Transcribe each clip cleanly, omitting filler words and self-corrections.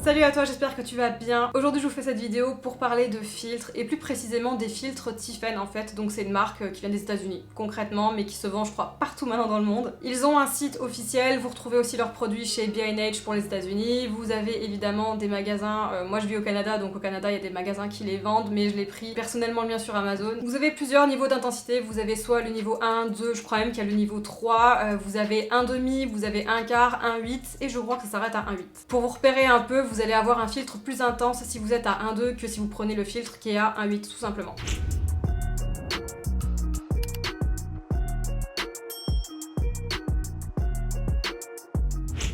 Salut à toi, j'espère que tu vas bien. Aujourd'hui je vous fais cette vidéo pour parler de filtres et plus précisément des filtres Tiffen en fait. Donc c'est une marque qui vient des États-Unis concrètement mais qui se vend je crois partout maintenant dans le monde. Ils ont un site officiel, vous retrouvez aussi leurs produits chez B&H pour les États-Unis. Vous avez évidemment des magasins, moi je vis au Canada donc au Canada il y a des magasins qui les vendent mais je l'ai pris personnellement le mien sur Amazon. Vous avez plusieurs niveaux d'intensité, vous avez soit le niveau 1, 2, je crois même qu'il y a le niveau 3, vous avez 1,5, vous avez 1 quart, 1,8 et je crois que ça s'arrête à 1,8. Pour vous repérer un peu, vous allez avoir un filtre plus intense si vous êtes à 1,2 que si vous prenez le filtre qui est à 1,8 tout simplement.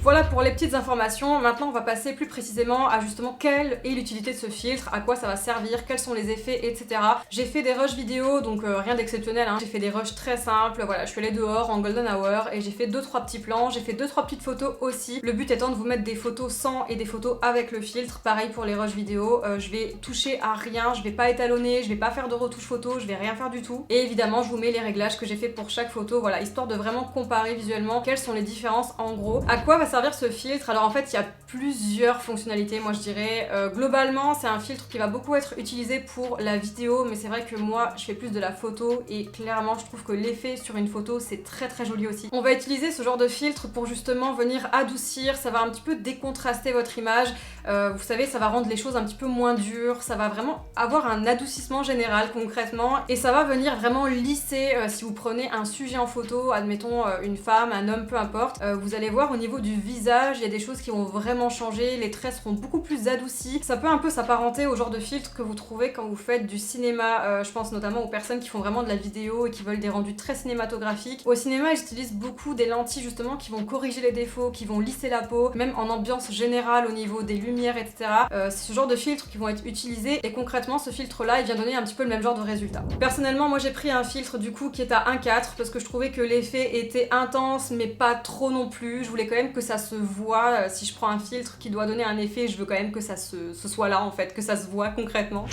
Voilà pour les petites informations. Maintenant on va passer plus précisément à justement quelle est l'utilité de ce filtre, à quoi ça va servir, quels sont les effets, etc. J'ai fait des rushs vidéo, donc rien d'exceptionnel, hein. J'ai fait des rushs très simples, voilà, je suis allée dehors en golden hour et j'ai fait 2-3 petits plans, j'ai fait 2-3 petites photos aussi. Le but étant de vous mettre des photos sans et des photos avec le filtre. Pareil pour les rushs vidéo, je vais toucher à rien, je vais pas étalonner, je vais pas faire de retouche photo, je vais rien faire du tout. Et évidemment je vous mets les réglages que j'ai fait pour chaque photo, voilà, histoire de vraiment comparer visuellement quelles sont les différences en gros. À quoi va servir ce filtre? Alors en fait il y a plusieurs fonctionnalités moi je dirais. Globalement c'est un filtre qui va beaucoup être utilisé pour la vidéo mais c'est vrai que moi je fais plus de la photo et clairement je trouve que l'effet sur une photo c'est très joli aussi. On va utiliser ce genre de filtre pour justement venir adoucir, ça va un petit peu décontraster votre image, vous savez ça va rendre les choses un petit peu moins dures, ça va vraiment avoir un adoucissement général concrètement et ça va venir vraiment lisser si vous prenez un sujet en photo, admettons une femme, un homme, peu importe, vous allez voir au niveau du visage, il y a des choses qui vont vraiment changer, les traits seront beaucoup plus adoucis. Ça peut un peu s'apparenter au genre de filtre que vous trouvez quand vous faites du cinéma, je pense notamment aux personnes qui font vraiment de la vidéo et qui veulent des rendus très cinématographiques. Au cinéma, ils utilisent beaucoup des lentilles justement qui vont corriger les défauts, qui vont lisser la peau, même en ambiance générale au niveau des lumières, etc. C'est ce genre de filtres qui vont être utilisés et concrètement ce filtre-là, il vient donner un petit peu le même genre de résultat. Personnellement, moi j'ai pris un filtre du coup qui est à 1,4 parce que je trouvais que l'effet était intense mais pas trop non plus. Je voulais quand même que ça se voit. Si je prends un filtre qui doit donner un effet, je veux quand même que ça se soit là en fait, que ça se voit concrètement.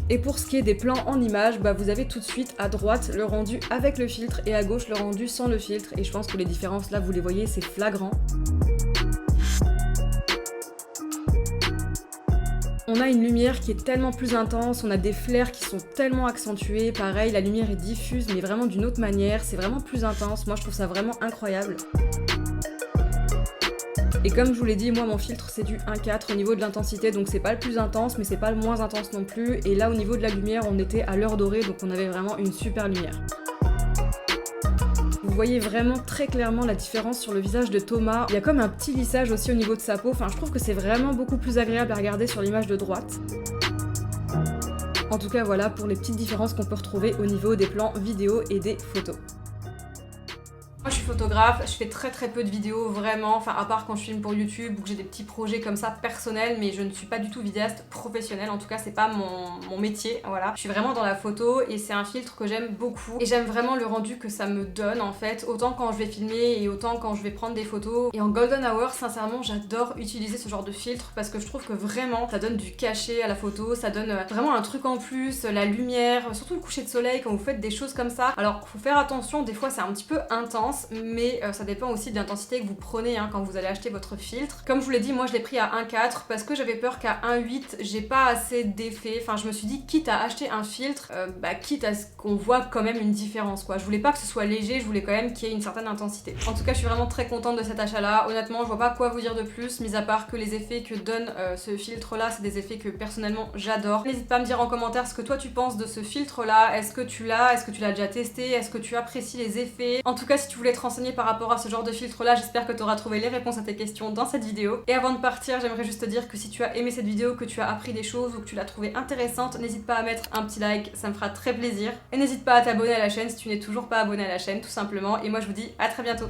Et pour ce qui est des plans en image, bah vous avez tout de suite à droite le rendu avec le filtre et à gauche le rendu sans le filtre et je pense que les différences là vous les voyez, c'est flagrant. On a une lumière qui est tellement plus intense, on a des flares qui sont tellement accentués, pareil la lumière est diffuse mais vraiment d'une autre manière, c'est vraiment plus intense, moi je trouve ça vraiment incroyable. Et comme je vous l'ai dit, moi mon filtre c'est du 1,4 au niveau de l'intensité, donc c'est pas le plus intense mais c'est pas le moins intense non plus, et là au niveau de la lumière on était à l'heure dorée donc on avait vraiment une super lumière. Vous voyez vraiment très clairement la différence sur le visage de Thomas. Il y a comme un petit lissage aussi au niveau de sa peau. Enfin, je trouve que c'est vraiment beaucoup plus agréable à regarder sur l'image de droite. En tout cas, voilà pour les petites différences qu'on peut retrouver au niveau des plans vidéo et des photos. Moi je suis photographe, je fais très peu de vidéos vraiment, enfin à part quand je filme pour YouTube ou que j'ai des petits projets comme ça personnels, mais je ne suis pas du tout vidéaste professionnelle, en tout cas c'est pas mon métier, voilà. Je suis vraiment dans la photo et c'est un filtre que j'aime beaucoup et j'aime vraiment le rendu que ça me donne en fait, autant quand je vais filmer et autant quand je vais prendre des photos. Et en golden hour, sincèrement j'adore utiliser ce genre de filtre parce que je trouve que vraiment ça donne du cachet à la photo, ça donne vraiment un truc en plus, la lumière, surtout le coucher de soleil quand vous faites des choses comme ça. Alors faut faire attention, des fois c'est un petit peu intense, mais ça dépend aussi de l'intensité que vous prenez hein, quand vous allez acheter votre filtre. Comme je vous l'ai dit, moi je l'ai pris à 1,4 parce que j'avais peur qu'à 1,8 j'ai pas assez d'effet. Enfin je me suis dit quitte à acheter un filtre, quitte à ce qu'on voit quand même une différence quoi. Je voulais pas que ce soit léger, je voulais quand même qu'il y ait une certaine intensité. En tout cas je suis vraiment très contente de cet achat là. Honnêtement je vois pas quoi vous dire de plus, mis à part que les effets que donne ce filtre là, c'est des effets que personnellement j'adore. N'hésite pas à me dire en commentaire ce que toi tu penses de ce filtre là. Est-ce que tu l'as? Est-ce que tu l'as déjà testé? Est-ce que tu apprécies les effets? En tout cas si tu voulais te renseigner par rapport à ce genre de filtre là, j'espère que tu auras trouvé les réponses à tes questions dans cette vidéo. Et avant de partir, j'aimerais juste te dire que si tu as aimé cette vidéo, que tu as appris des choses ou que tu l'as trouvée intéressante, n'hésite pas à mettre un petit like, ça me fera très plaisir. Et n'hésite pas à t'abonner à la chaîne si tu n'es toujours pas abonné à la chaîne tout simplement. Et moi je vous dis à très bientôt.